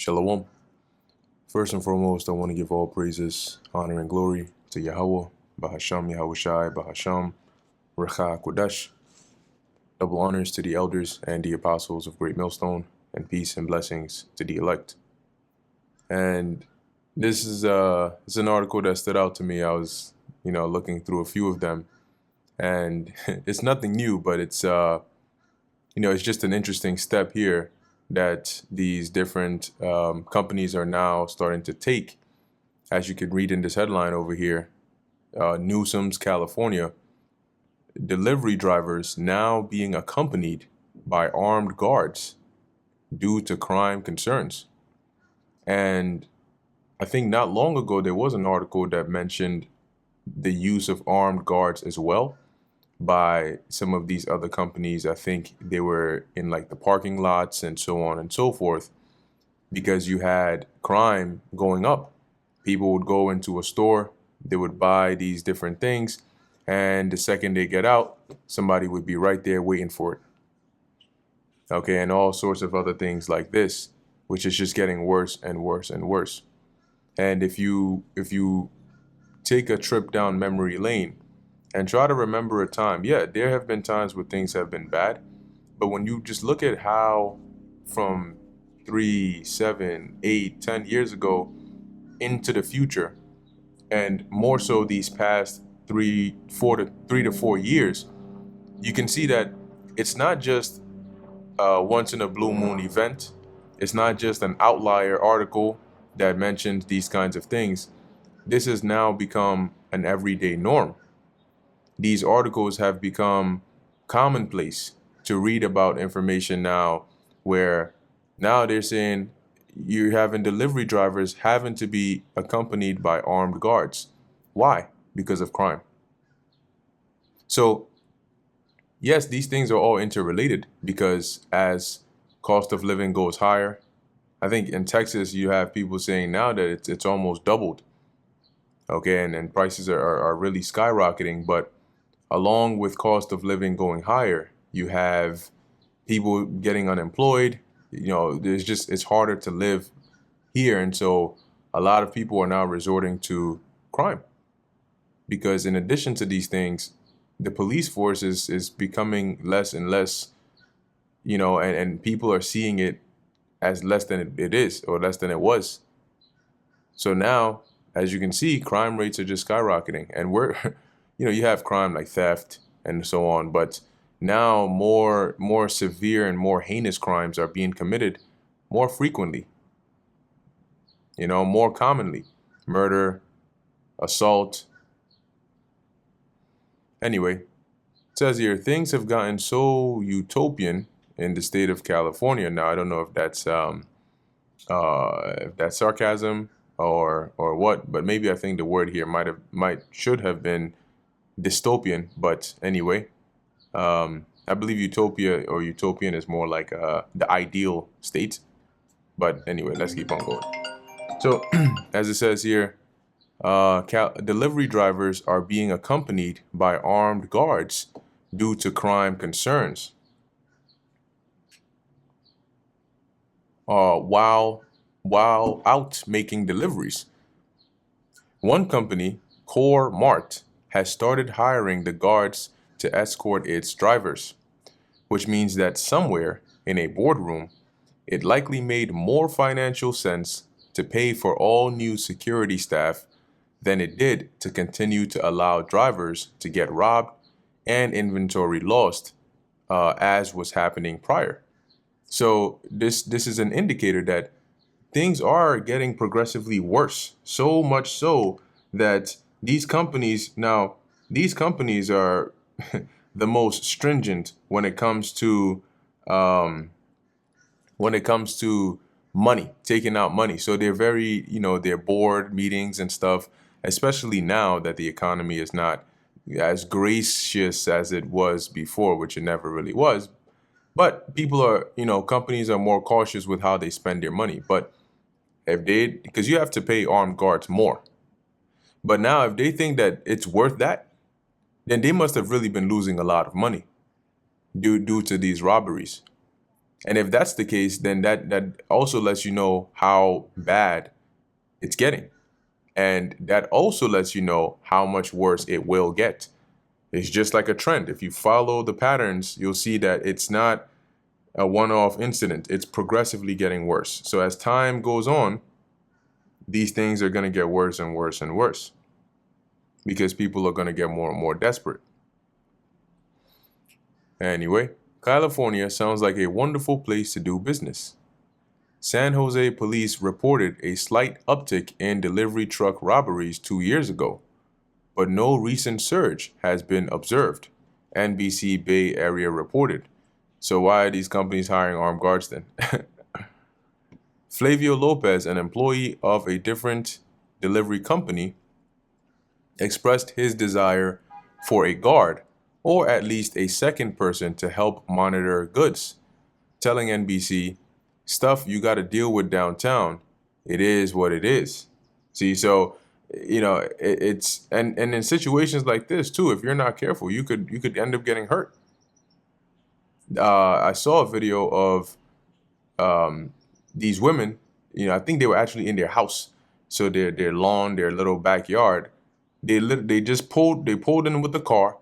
Shalom. First and foremost, I want to give all praises, honor, and glory to Yahweh, Bahasham Yahushai, Bahasham, Recha Kodesh. Double honors to the elders and the apostles of Great Millstone, and peace and blessings to the elect. And this is it's an article that stood out to me. I was, looking through a few of them, and it's nothing new, but it's just an interesting step here that these different companies are now starting to take. As you can read in this headline over here, Newsom's California, delivery drivers now being accompanied by armed guards due to crime concerns. And I think not long ago, there was an article that mentioned the use of armed guards as well by some of these other companies. I think they were in like the parking lots and so on and so forth, because you had crime going up. People would go into a store, they would buy these different things, and the second they get out, somebody would be right there waiting for it. Okay, and all sorts of other things like this, which is just getting worse and worse and worse. And if you take a trip down memory lane and try to remember a time, yeah, there have been times where things have been bad, but when you just look at how from 3, 7, 8, 10 years ago into the future, and more so these past 3 to 4 years, you can see that it's not just a once in a blue moon event. It's not just an outlier article that mentions these kinds of things. This has now become an everyday norm. These articles have become commonplace to read about information now, where now they're saying you're having delivery drivers having to be accompanied by armed guards. Why? Because of crime. So, yes, these things are all interrelated, because as cost of living goes higher, I think in Texas you have people saying now that it's almost doubled. Okay, and prices are really skyrocketing. But along with cost of living going higher, you have people getting unemployed. It's harder to live here. And so a lot of people are now resorting to crime, because in addition to these things, the police force is becoming less and less, and people are seeing it as less than it is, or less than it was. So now, as you can see, crime rates are just skyrocketing, and you have crime like theft and so on, but now more severe and more heinous crimes are being committed more frequently, more commonly. Murder, assault. Anyway, it says here, things have gotten so utopian in the state of California. Now, I don't know if that's sarcasm or what, but maybe I think the word here should have been dystopian. But anyway, I believe utopia or utopian is more like the ideal state. But anyway, let's keep on going. So, as it says here, delivery drivers are being accompanied by armed guards due to crime concerns. While out making deliveries, one company, Core Mart, has started hiring the guards to escort its drivers, which means that somewhere in a boardroom, it likely made more financial sense to pay for all new security staff than it did to continue to allow drivers to get robbed and inventory lost, as was happening prior. So this is an indicator that things are getting progressively worse. So much so that these companies are the most stringent when it comes to um, money, taking out money. So they're very, they're board meetings and stuff, especially now that the economy is not as gracious as it was before, which it never really was. But companies are more cautious with how they spend their money. But because you have to pay armed guards more. But now if they think that it's worth that, then they must have really been losing a lot of money due to these robberies. And if that's the case, then that also lets you know how bad it's getting. And that also lets you know how much worse it will get. It's just like a trend. If you follow the patterns, you'll see that it's not a one-off incident. It's progressively getting worse. So as time goes on, these things are going to get worse and worse and worse because people are going to get more and more desperate. Anyway, California sounds like a wonderful place to do business. San Jose police reported a slight uptick in delivery truck robberies 2 years ago, but no recent surge has been observed, NBC Bay Area reported. So why are these companies hiring armed guards then? Flavio Lopez, an employee of a different delivery company, expressed his desire for a guard, or at least a second person to help monitor goods, telling NBC, stuff you got to deal with downtown. It is what it is. See, so it's and in situations like this too, if you're not careful, you could end up getting hurt. I saw a video of these women. I think they were actually in their house, so their lawn, their little backyard. They just pulled in with the car,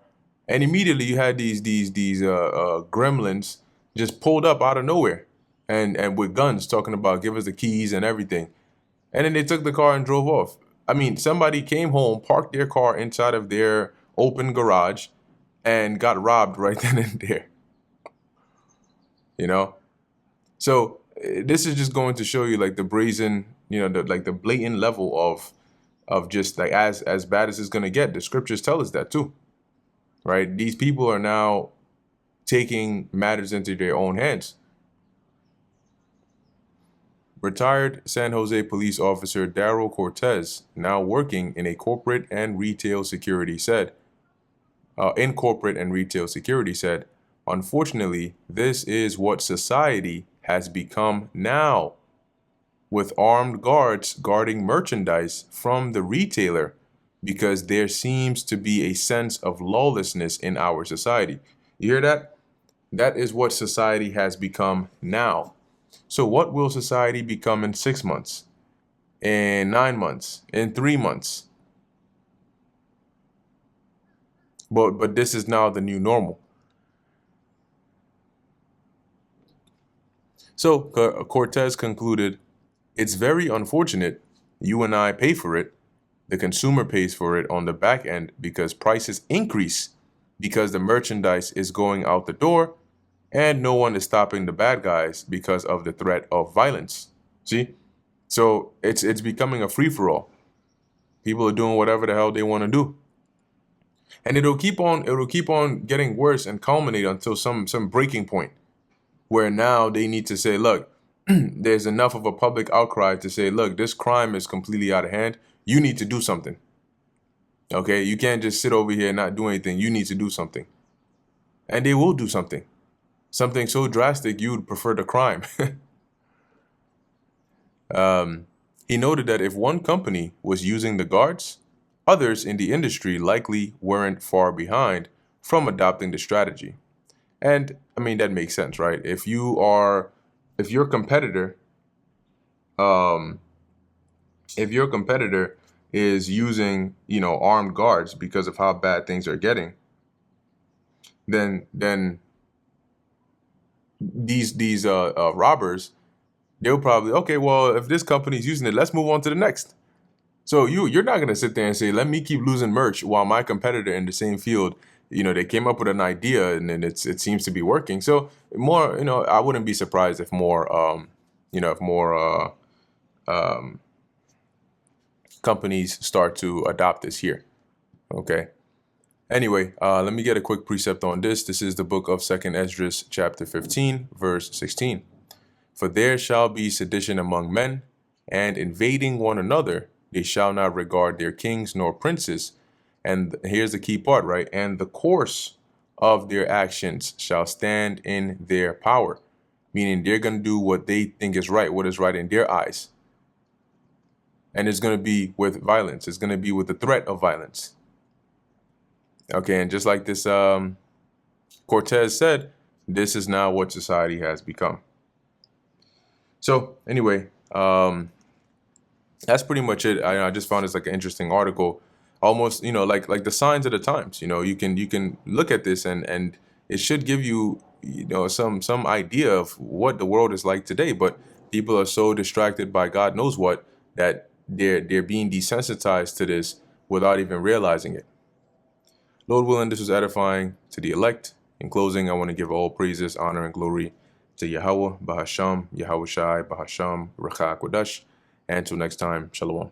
and immediately you had these gremlins just pulled up out of nowhere, and with guns talking about give us the keys and everything, and then they took the car and drove off. I mean, somebody came home, parked their car inside of their open garage, and got robbed right then and there. So this is just going to show you like the brazen, the blatant level of just like as bad as it's going to get. The scriptures tell us that too, right? These people are now taking matters into their own hands. Retired San Jose police officer Daryl Cortez, now working in corporate and retail security, said, unfortunately, this is what society has become now, with armed guards guarding merchandise from the retailer because there seems to be a sense of lawlessness in our society. You hear that? That is what society has become now. So what will society become in 6 months, in 9 months, in 3 months? But this is now the new normal. So Cortez concluded, it's very unfortunate you and I pay for it. The consumer pays for it on the back end because prices increase because the merchandise is going out the door and no one is stopping the bad guys because of the threat of violence. See? So it's becoming a free-for-all. People are doing whatever the hell they want to do. And it'll keep on getting worse and culminate until some breaking point where now they need to say, look, there's enough of a public outcry to say, look, this crime is completely out of hand. You need to do something. Okay? You can't just sit over here and not do anything. You need to do something. And they will do something. Something so drastic you would prefer the crime. He noted that if one company was using the guards, others in the industry likely weren't far behind from adopting the strategy. And I mean, that makes sense, right? If your competitor is using, armed guards because of how bad things are getting, then these robbers, they'll probably, okay, well, if this company's using it, let's move on to the next. So you're not going to sit there and say, let me keep losing merch while my competitor in the same field, they came up with an idea and then it seems to be working. So more, I wouldn't be surprised if more companies start to adopt this here. Okay. Anyway, let me get a quick precept on this. This is the book of 2nd Esdras, chapter 15, verse 16. For there shall be sedition among men, and invading one another, they shall not regard their kings nor princes. And here's the key part, right? And the course of their actions shall stand in their power. Meaning they're going to do what they think is right, what is right in their eyes. And it's going to be with violence. It's going to be with the threat of violence. Okay, and just like this Cortez said, this is now what society has become. So anyway, that's pretty much it. I just found this like an interesting article, almost like the signs of the times. You can look at this and it should give you some idea of what the world is like today. But people are so distracted by God knows what that they're being desensitized to this without even realizing it. Lord willing, this was edifying to the elect. In closing, I want to give all praises, honor, and glory to Yahweh, Bahasham, Yahweh Shai, Bahasham, Rakha Kodash. And until next time, Shalom.